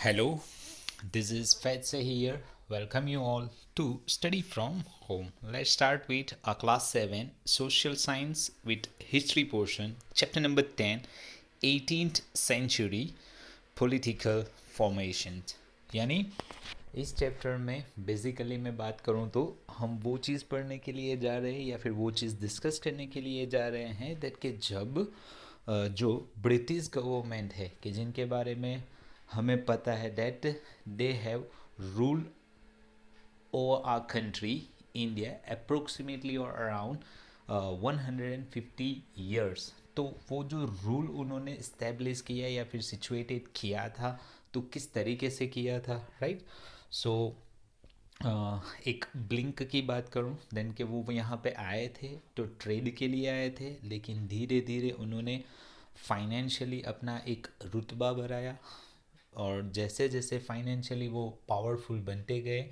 Hello, this is Fetsa here. Welcome you all to Study from Home. Let's start with our class 7 social science with history portion, chapter number 10, 18th century political formation. यानी इस chapter में basically मैं बात करूं तो हम वो चीज़ पढ़ने के लिए जा रहे हैं या फिर वो चीज़ डिस्कस करने के लिए जा रहे हैं दैट कि जब जो ब्रिटिश गवर्नमेंट है कि जिनके बारे में हमें पता है that they have rule over our country India approximately और अराउंड 150 ईयर्स। तो वो जो रूल उन्होंने इस्टेब्लिश किया या फिर सिचुएटेड किया था तो किस तरीके से किया था, राइट? सो एक ब्लिंक की बात करूं देन कि वो यहाँ पे आए थे तो ट्रेड के लिए आए थे, लेकिन धीरे धीरे उन्होंने फाइनेंशियली अपना एक रुतबा बढ़ाया और जैसे जैसे फाइनेंशियली वो पावरफुल बनते गए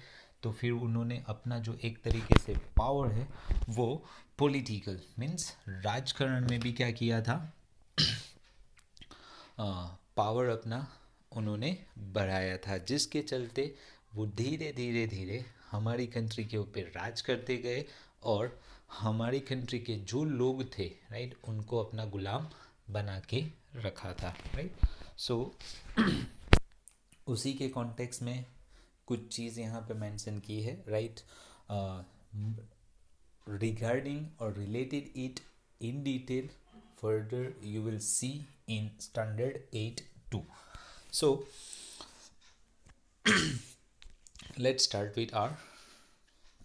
तो फिर उन्होंने अपना जो एक तरीके से पावर है वो पॉलिटिकल मीन्स राजकारण में भी क्या किया था, पावर अपना उन्होंने बढ़ाया था, जिसके चलते वो धीरे धीरे धीरे हमारी कंट्री के ऊपर राज करते गए और हमारी कंट्री के जो लोग थे, राइट, उनको अपना गुलाम बना के रखा था, राइट? सो उसी के कॉन्टेक्स्ट में कुछ चीज़ यहाँ पे मेंशन की है, राइट? रिगार्डिंग और related it in detail further you will see in standard 8 2. So let's start with our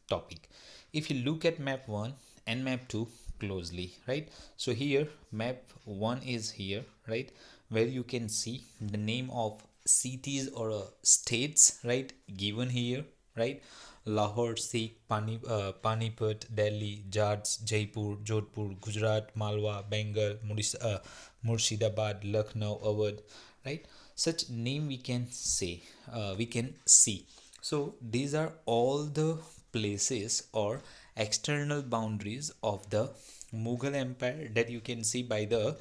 topic. If you look at map 1 and map 2 closely, right? So here map 1 is here, right, where you can see the name of cities or states, right, given here, right? Lahore, Sikh, Panipat, Delhi, Jats, Jaipur, Jodhpur, Gujarat, Malwa, Bengal, Murshidabad, Lucknow, Awadh, right? Such name we can say, we can see. So these are all the places or external boundaries of the Mughal Empire that you can see by the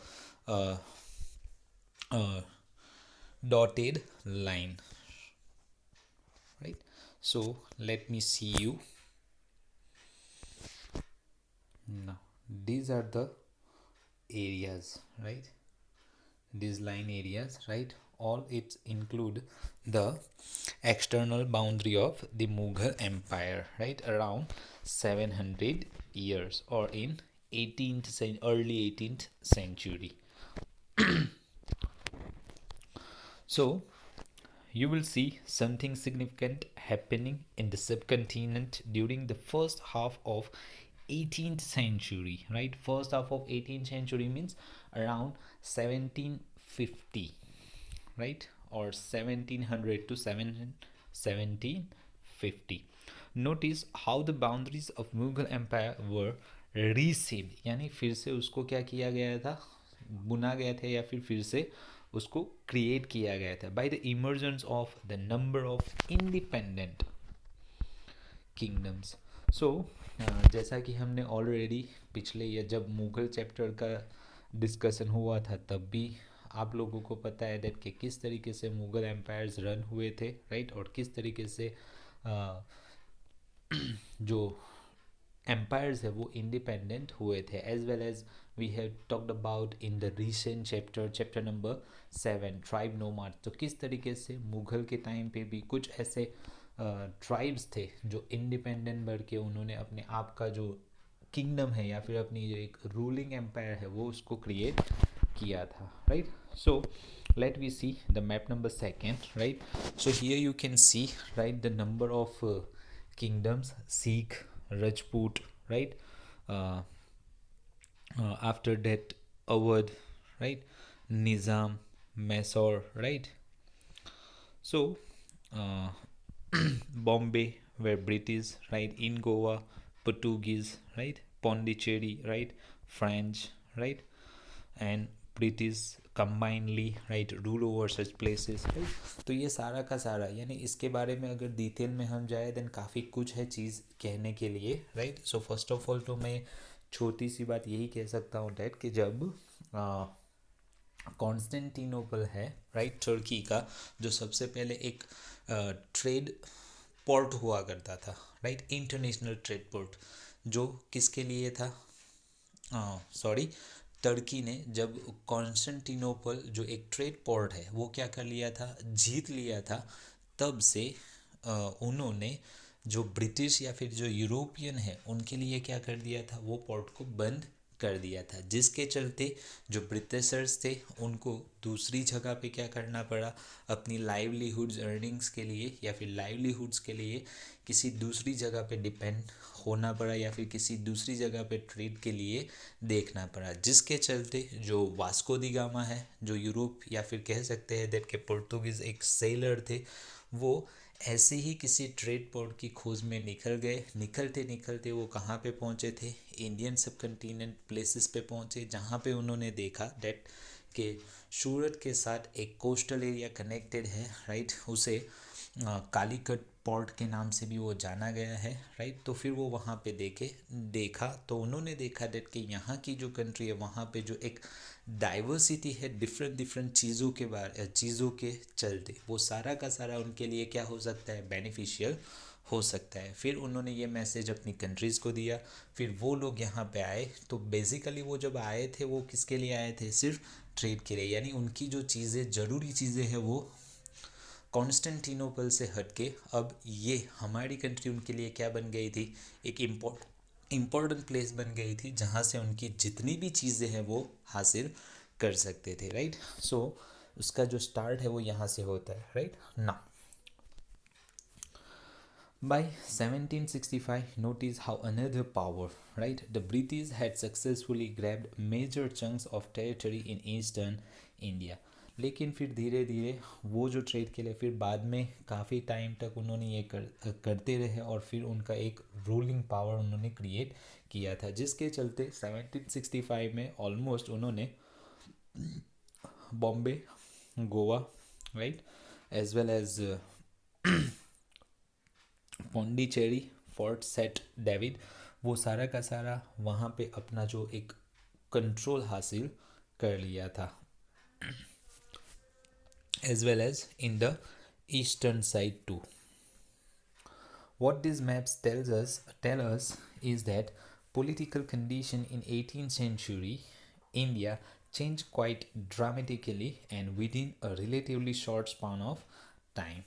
uh, uh, dotted line, right? So let me see you now. These are the areas, right? These line areas, right? All it include the external boundary of the Mughal Empire, right? Around 700 years or in 18th early 18th century. So you will see something significant happening in the subcontinent during the first half of 18th century, right? First half of 18th century means around 1750, right, or 1700 to 1750. Notice how the boundaries of Mughal Empire were reshaped, यानी फिर से उसको क्या किया गया था, बुना गया था या फिर से उसको क्रिएट किया गया था by the emergence of the number of independent kingdoms. So जैसा कि हमने ऑलरेडी पिछले या जब मुगल चैप्टर का डिस्कशन हुआ था तब भी आप लोगों को पता है दैट कि किस तरीके से मुगल एम्पायर्स रन हुए थे, राइट, और किस तरीके से जो एम्पायर्स है वो इंडिपेंडेंट हुए थे, as well as we have talked about in the recent chapter number 7 tribe nomad. तो किस तरीके से मुगल के टाइम पे भी कुछ ऐसे ट्राइब्स थे जो इंडिपेंडेंट बढ़ के उन्होंने अपने आप का जो किंगडम है या फिर अपनी जो एक रूलिंग एम्पायर है वो उसको क्रिएट किया था, right? So let we see the map number 2, right? So here you can see, right, the number of kingdoms: Sikh, Rajput, right? uh, After that Awadh, right, Nizam, Mysore, right? So uh, Bombay were British, right? In Goa, Portuguese, right? Pondicherry, right? French, right? And British combinedly, right, rule over such places, right? तो ये सारा का सारा यानी इसके बारे में अगर डिटेल में हम जाए देन काफ़ी कुछ है चीज़ कहने के लिए, right? So first of all तो मैं छोटी सी बात यही कह सकता हूँ डैट कि जब कॉन्स्टेंटिनोपल है, राइट, तुर्की का, जो सबसे पहले एक ट्रेड पोर्ट हुआ करता था, राइट, इंटरनेशनल ट्रेड पोर्ट, जो किसके लिए था, सॉरी, तुर्की ने जब कॉन्स्टेंटिनोपल जो एक ट्रेड पोर्ट है वो क्या कर लिया था, जीत लिया था, तब से उन्होंने जो ब्रिटिश या फिर जो यूरोपियन है उनके लिए क्या कर दिया था, वो पोर्ट को बंद कर दिया था, जिसके चलते जो ब्रिटिशर्स थे उनको दूसरी जगह पे क्या करना पड़ा, अपनी लाइवलीहुड्स अर्निंग्स के लिए या फिर लाइवलीहुड्स के लिए किसी दूसरी जगह पे डिपेंड होना पड़ा या फिर किसी दूसरी जगह पे ट्रेड के लिए देखना पड़ा, जिसके चलते जो वास्को दी गामा है, जो यूरोप या फिर कह सकते हैं दैट के पुर्तगीज़ एक सेलर थे, वो ऐसे ही किसी ट्रेड पोर्ट की खोज में निकल गए, निकलते निकलते वो कहाँ पे पहुँचे थे, इंडियन सब कंटिनेंट प्लेसेस पे पहुँचे, जहाँ पे उन्होंने देखा डेट के सूरत के साथ एक कोस्टल एरिया कनेक्टेड है, राइट, उसे कालीकट पोर्ट के नाम से भी वो जाना गया है, राइट। तो फिर वो वहाँ पे देखा तो उन्होंने देखा डेट कि यहाँ की जो कंट्री है वहाँ पे जो एक डाइवर्सिटी है डिफरेंट डिफरेंट चीज़ों के चलते वो सारा का सारा उनके लिए क्या हो सकता है, बेनिफिशियल हो सकता है। फिर उन्होंने ये मैसेज अपनी कंट्रीज़ को दिया, फिर वो लोग यहाँ पे आए, तो बेसिकली वो जब आए थे वो किसके लिए आए थे, सिर्फ ट्रेड के लिए, यानी उनकी जो चीज़ें ज़रूरी चीज़ें हैं वो कॉन्स्टेंटिनोपल से हटके अब ये हमारी कंट्री उनके लिए क्या बन गई थी, एक इम्पोर्टेंट प्लेस बन गई थी, जहाँ से उनकी जितनी भी चीज़ें हैं वो हासिल कर सकते थे, राइट। सो उसका जो स्टार्ट है वो यहाँ से होता है, राइट ना। By 1765, notice how another power, right? The British had successfully grabbed major chunks of territory in eastern India. लेकिन फिर धीरे धीरे वो जो ट्रेड के लिए फिर बाद में काफ़ी टाइम तक उन्होंने ये करते रहे और फिर उनका एक रूलिंग पावर उन्होंने क्रिएट किया था, जिसके चलते 1765 में ऑलमोस्ट उन्होंने Bombay, Goa, right, as well as Pondicherry, Fort Saint David, वो सारा का सारा वहाँ पे अपना जो एक कंट्रोल हासिल कर लिया था, as well as in the eastern side too. What these maps tell us is that political condition in 18th century India changed quite dramatically and within a relatively short span of time.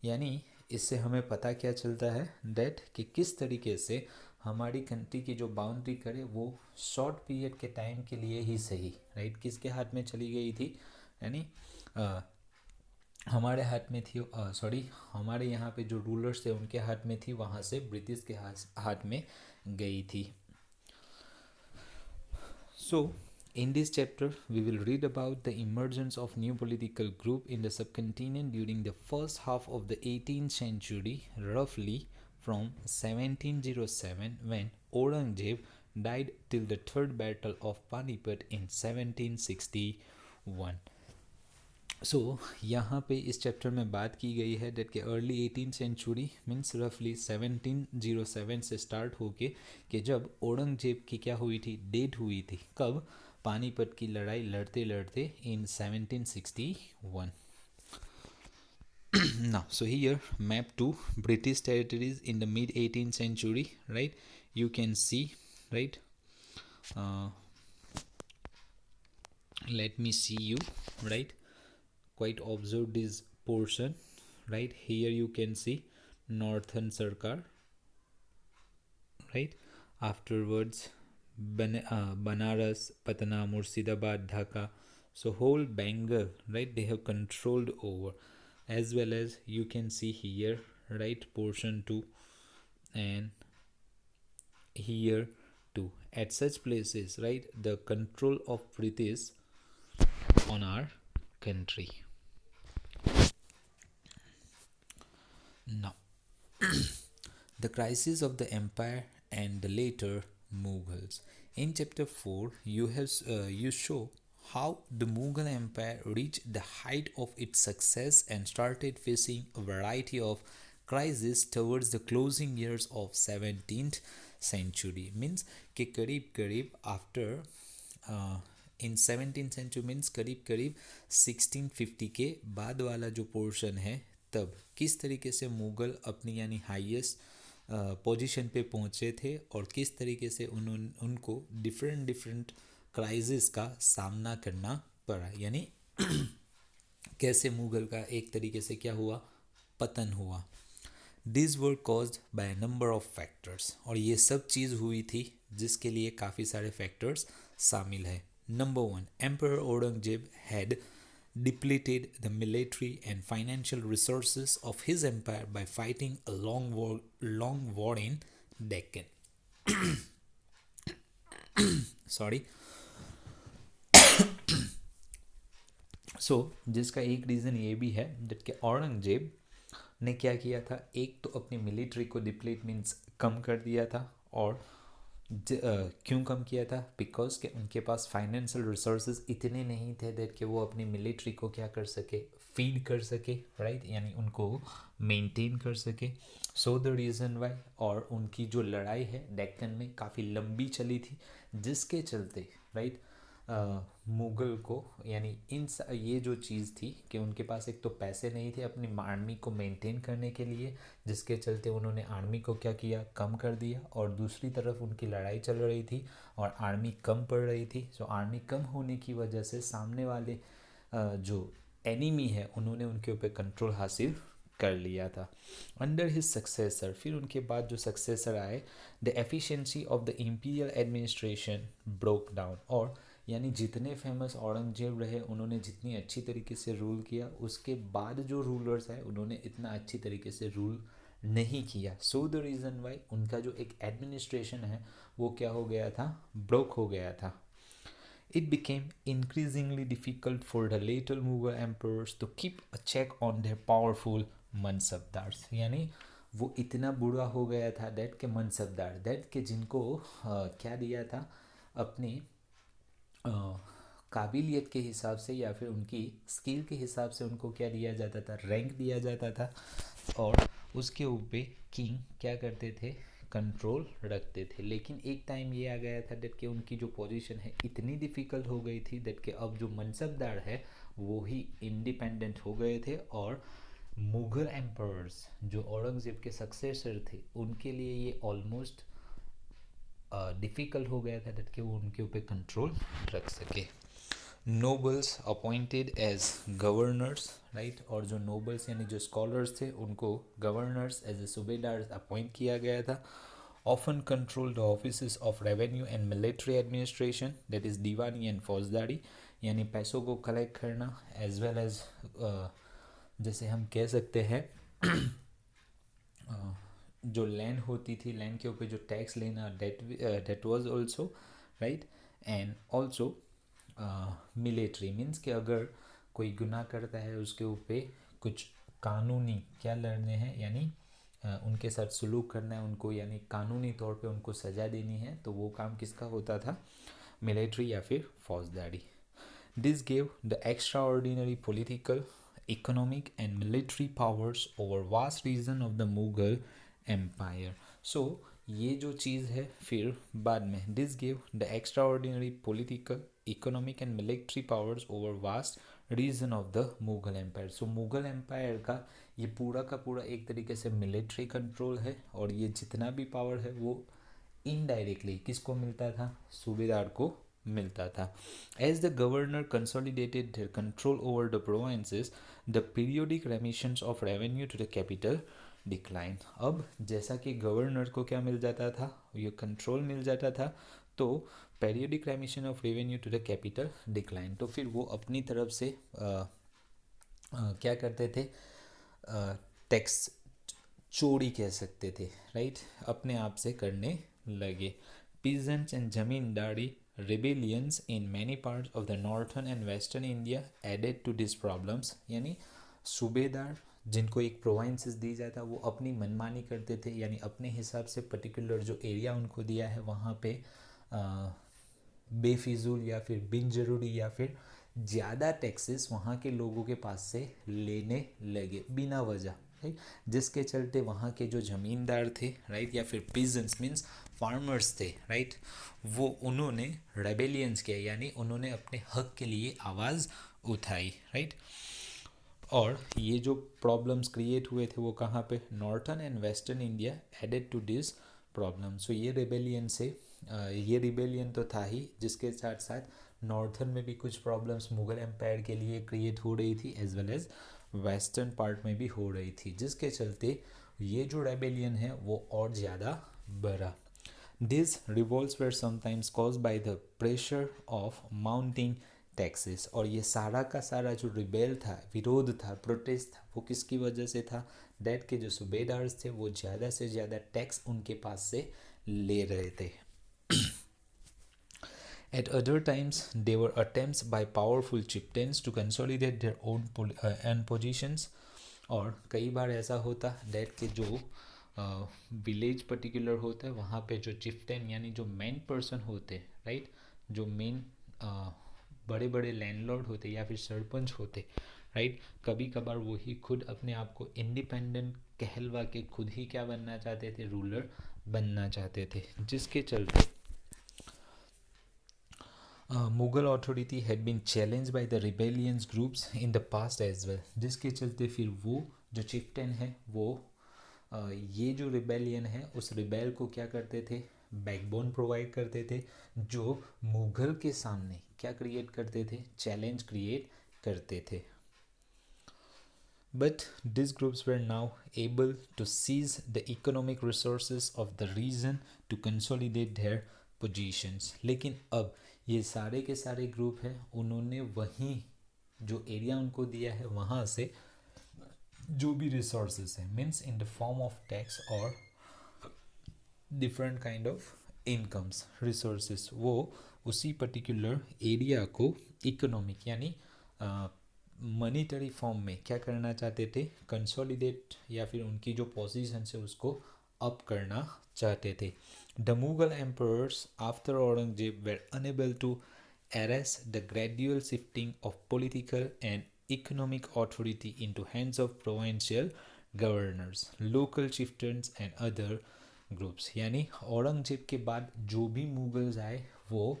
यानी इससे हमें पता क्या चलता है date कि किस तरीके से हमारी कंट्री की जो बाउंड्री करे वो शॉर्ट पीरियड के टाइम के लिए ही सही, राइट, किसके हाथ में चली गई थी, यानी हमारे हाथ में थी, सॉरी, हमारे यहाँ पे जो रूलर्स थे उनके हाथ में थी, वहाँ से ब्रिटिश के हाथ में गई थी. So, in this chapter, we will read about the emergence of new political group in the subcontinent during the first half of the 18th century, roughly from 1707 when Aurangzeb died till the Third Battle of Panipat in 1761. सो यहाँ पे इस chapter में बात की गई है date के early 18th century means रफली 1707 से स्टार्ट होके कि जब औरंगजेब की क्या हुई थी, डेथ हुई थी, कब, पानीपत की लड़ाई लड़ते लड़ते इन 1761. Now, so here map to British territories in the mid 18th century, right? You can see, right? Let me see you, right? Quite observe this portion, right? Here you can see Northern Sarkar, right? Afterwards Banaras, Patna, Murshidabad, Dhaka, so whole Bengal, right, they have controlled over, as well as you can see here, right, portion 2 and here too. At such places, right, the control of British on our country. Now, the crisis of the empire and the later Mughals. In chapter 4, you show how the Mughal Empire reached the height of its success and started facing a variety of crises towards the closing years of 17th century. Means कि करीब करीब after इन 17th century means करीब करीब 1650 के बाद वाला जो portion है, तब किस तरीके से मुग़ल अपनी यानी हाईएस्ट पोजीशन पे पहुँचे थे और किस तरीके से उनको डिफरेंट क्राइसिस का सामना करना पड़ा, यानी कैसे मुग़ल का एक तरीके से क्या हुआ, पतन हुआ। This were caused by number of factors, और ये सब चीज़ हुई थी जिसके लिए काफ़ी सारे फैक्टर्स शामिल है। Number 1, emperor Aurangzeb had depleted the military and financial resources of his empire by fighting a long war in Deccan. Sorry. जिसका एक रीज़न ये भी है दैट कि औरंगजेब ने क्या किया था, एक तो अपनी मिलिट्री को डिप्लीट मीन्स कम कर दिया था, और क्यों कम किया था, बिकॉज के उनके पास फाइनेंशियल रिसोर्सेज इतने नहीं थे दैट कि वो अपनी मिलिट्री को क्या कर सके, फीड कर सके, राइट, यानी उनको मेंटेन कर सके। सो द रीज़न वाई, और उनकी जो लड़ाई है डेक्कन में काफ़ी लंबी चली थी, जिसके चलते राइट मुग़ल को यानी ये जो चीज़ थी कि उनके पास एक तो पैसे नहीं थे अपनी आर्मी को मेंटेन करने के लिए, जिसके चलते उन्होंने आर्मी को क्या किया, कम कर दिया, और दूसरी तरफ उनकी लड़ाई चल रही थी और आर्मी कम पड़ रही थी। सो आर्मी कम होने की वजह से सामने वाले जो एनिमी है उन्होंने उनके ऊपर कंट्रोल हासिल कर लिया था। अंडर हिज सक्सेसर, फिर उनके बाद जो सक्सेसर आए, the efficiency of the imperial administration broke down, और यानी जितने फेमस औरंगजेब रहे, उन्होंने जितनी अच्छी तरीके से रूल किया, उसके बाद जो रूलर्स आए उन्होंने इतना अच्छी तरीके से रूल नहीं किया। सो द रीज़न वाई उनका जो एक एडमिनिस्ट्रेशन है वो क्या हो गया था, ब्रोक हो गया था। It became increasingly difficult for the later Mughal emperors to keep a check on their powerful mansabdars, यानी वो इतना बुरा हो गया था दैट के मनसबदार, दैट के जिनको क्या दिया था, अपनी काबिलियत के हिसाब से या फिर उनकी स्किल के हिसाब से उनको क्या दिया जाता था, रैंक दिया जाता था, और उसके ऊपर किंग क्या करते थे, कंट्रोल रखते थे। लेकिन एक टाइम ये आ गया था दैट कि उनकी जो पोजीशन है इतनी डिफ़िकल्ट हो गई थी दैट कि अब जो मनसबदार है वो ही इंडिपेंडेंट हो गए थे, और मुग़ल एम्परर्स जो औरंगज़ेब के सक्सेसर थे उनके लिए ये ऑलमोस्ट डिफ़िकल्ट हो गया था दैट कि वो उनके ऊपर कंट्रोल रख सके। Nobles appointed as governors, right, और जो नोबल्स यानी जो स्कॉलर्स थे उनको गवर्नर्स एज ए सूबेदार अपॉइंट किया गया था। Often control the office of revenue and military administration, that is Deewani and फौजदारी, यानी पैसों को कलेक्ट करना, एज वेल एज जैसे हम कह सकते हैं जो लैंड होती थी, लैंड के ऊपर जो टैक्स लेना, that was also right, and also military means कि अगर कोई गुनाह करता है उसके ऊपर कुछ कानूनी क्या लड़ने हैं, यानी उनके साथ सलूक करना है उनको, यानी कानूनी तौर पे उनको सज़ा देनी है, तो वो काम किसका होता था, मिलिट्री या फिर फौजदारी। This gave the extraordinary political, economic and military powers over vast region of the Mughal empire. So ये जो चीज़ है फिर बाद में, this give the extraordinary political, economic and military powers over vast region of the Mughal empire. So Mughal empire का ये पूरा का पूरा एक तरीके से मिलिट्री कंट्रोल है, और ये जितना भी पावर है वो इनडायरेक्टली किसको मिलता था, सूबेदार को मिलता था। As the governor consolidated their control over the provinces, the periodic remissions of revenue to the capital decline. अब जैसा कि गवर्नर को क्या मिल जाता था, ये कंट्रोल मिल जाता था, तो periodic remission of revenue to the capital decline, तो फिर वो अपनी तरफ से क्या करते थे, टैक्स चोरी कह सकते थे, राइट, अपने आप से करने लगे। Peasants and zamindari rebellions in many parts of the northern and western India added to these problems, यानी सूबेदार जिनको एक प्रोविंसेस दी जाता वो अपनी मनमानी करते थे, यानी अपने हिसाब से पर्टिकुलर जो एरिया उनको दिया है वहाँ पे बेफिजूल या फिर बिन ज़रूरी या फिर ज़्यादा टैक्सेस वहाँ के लोगों के पास से लेने लगे बिना वजह, राइट, जिसके चलते वहाँ के जो ज़मींदार थे, राइट, या फिर पीजेंट्स मीन्स फार्मर्स थे, राइट, वो उन्होंने रेबेलियंस किया, यानी उन्होंने अपने हक के लिए आवाज़ उठाई, राइट। और ये जो प्रॉब्लम्स क्रिएट हुए थे वो कहाँ पे, northern and western India added to this problem. So ये रिबेलियन से ये रिबेलियन तो था ही, जिसके साथ साथ नॉर्थर्न में भी कुछ प्रॉब्लम्स मुगल एम्पायर के लिए क्रिएट हो रही थी, as well as western part में भी हो रही थी, जिसके चलते ये जो रेबेलियन है वो और ज़्यादा बढ़ा। These revolts were sometimes caused by the pressure of mounting taxes. और ये सारा का सारा जो रिबेल था, विरोध था, प्रोटेस्ट था, वो किसकी वजह से था, डेट के जो सूबेदार्स थे वो ज़्यादा से ज़्यादा टैक्स उनके पास से ले रहे थे। At other times, there were attempts by powerful chieftains to consolidate their own positions। और कई बार ऐसा होता डेट के जो विलेज पर्टिकुलर होता है वहाँ पे जो चिफ्टन यानी जो मेन पर्सन होते, राइट, जो मेन बड़े बड़े लैंडलॉर्ड होते या फिर सरपंच होते, राइट, कभी कभार वही खुद अपने आप को इंडिपेंडेंट कहलवा के खुद ही क्या बनना चाहते थे, रूलर बनना चाहते थे, जिसके चलते Mughal authority had been challenge by the rebellions groups in the past as well, जिसके चलते फिर वो जो चिफ्टन है वो ये जो रिबेलियन है उस रिबेल को क्या करते थे, बैकबोन प्रोवाइड करते थे, जो मुगल के सामने क्या क्रिएट करते थे, चैलेंज क्रिएट करते थे। But these groups were now able to seize the economic resources of the region to consolidate their positions। लेकिन अब ये सारे के सारे ग्रुप हैं, उन्होंने वहीं जो एरिया उनको दिया है वहाँ से जो भी रिसोर्सेज हैं, means in the form of tax और different kind of incomes resources, वो उसी पर्टिकुलर एरिया को इकोनॉमिक यानी मनीटरी फॉर्म में क्या करना चाहते थे, कंसोलिडेट, या फिर उनकी जो पोजीशन है उसको अप करना चाहते थे। The Mughal emperors after Aurangzeb were unable to arrest the gradual shifting of political and economic authority into hands of provincial governors, local chieftains and other groups। यानी औरंगजेब के बाद जो भी मुगल्स आए वो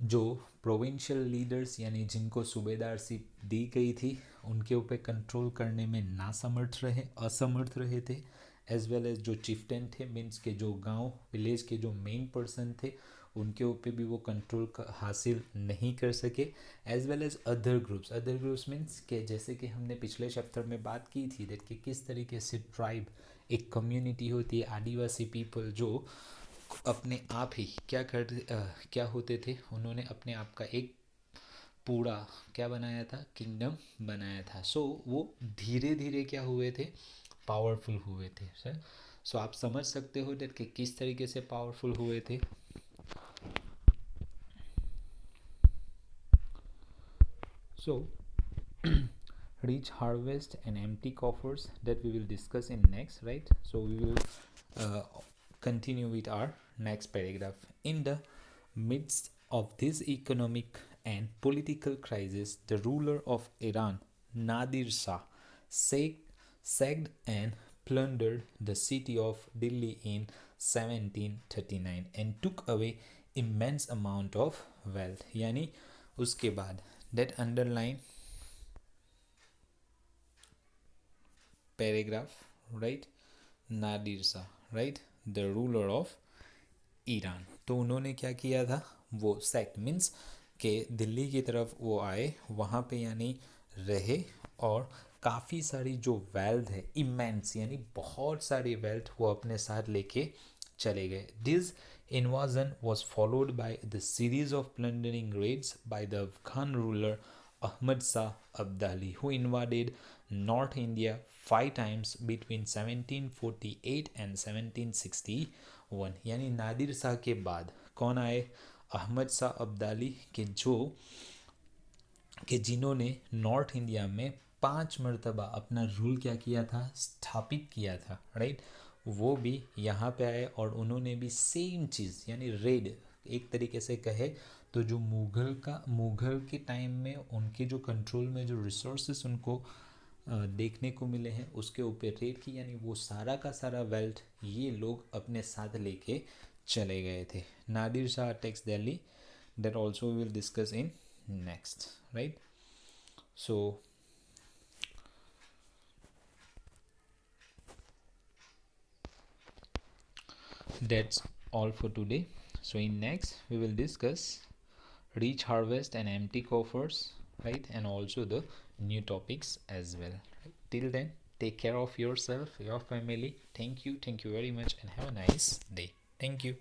जो प्रोविंशियल लीडर्स यानी जिनको सूबेदारशिप दी गई थी उनके ऊपर कंट्रोल करने में असमर्थ रहे थे, एज वेल एज जो चिफ्टन थे मीन्स के जो गांव विलेज के जो मेन पर्सन थे उनके ऊपर भी वो कंट्रोल हासिल नहीं कर सके, as well as other groups means के जैसे कि हमने पिछले चैप्टर में बात की थी दैट कि किस तरीके से ट्राइब एक कम्युनिटी होती है, आदिवासी पीपल जो अपने आप ही क्या होते थे, उन्होंने अपने आप का एक पूरा क्या बनाया था, किंगडम बनाया था। सो वो धीरे धीरे क्या हुए थे, पावरफुल हुए थे सर। सो आप समझ सकते हो दैट कि किस तरीके से पावरफुल हुए थे। So rich harvest and empty coffers that we will discuss in next, right? So we will continue with our next paragraph. In the midst of this economic and political crisis, the ruler of Iran, Nadir Shah, sacked and plundered the city of Delhi in 1739 and took away immense amount of wealth। यानी उसके बाद that underline paragraph, right, Nadir Shah, right, the ruler of Iran. तो उन्होंने क्या किया था, वो sect means के दिल्ली की तरफ वो आए, वहाँ पे यानी रहे और काफ़ी सारी जो वेल्थ है इमेंस यानी बहुत सारी वेल्थ वो अपने साथ लेके चले गए। This invasion was followed by the series of plundering raids by the Afghan ruler Ahmad Shah Abdali, who invaded North India 5 times between 1748 and 1761। यानी नादिर शाह के बाद कौन आए, अहमद शाह अब्दाली के जिन्होंने नॉर्थ इंडिया में 5 मरतबा अपना रूल क्या किया था, स्थापित किया था, राइट। वो भी यहाँ पे आए और उन्होंने भी सेम चीज़ यानी रेड, एक तरीके से कहे तो जो मुगल के टाइम में उनके जो कंट्रोल में जो रिसोर्सेस उनको देखने को मिले हैं उसके ऊपर रेड की, यानी वो सारा का सारा वेल्थ ये लोग अपने साथ लेके चले गए थे. Nadir Shah attacks Delhi, that also we will discuss in next, right? So that's all for today. So in next we will discuss rich harvest and empty coffers, right? And also the new topics as well, right? Till then, take care of yourself, your family. Thank you very much, and have a nice day. Thank you.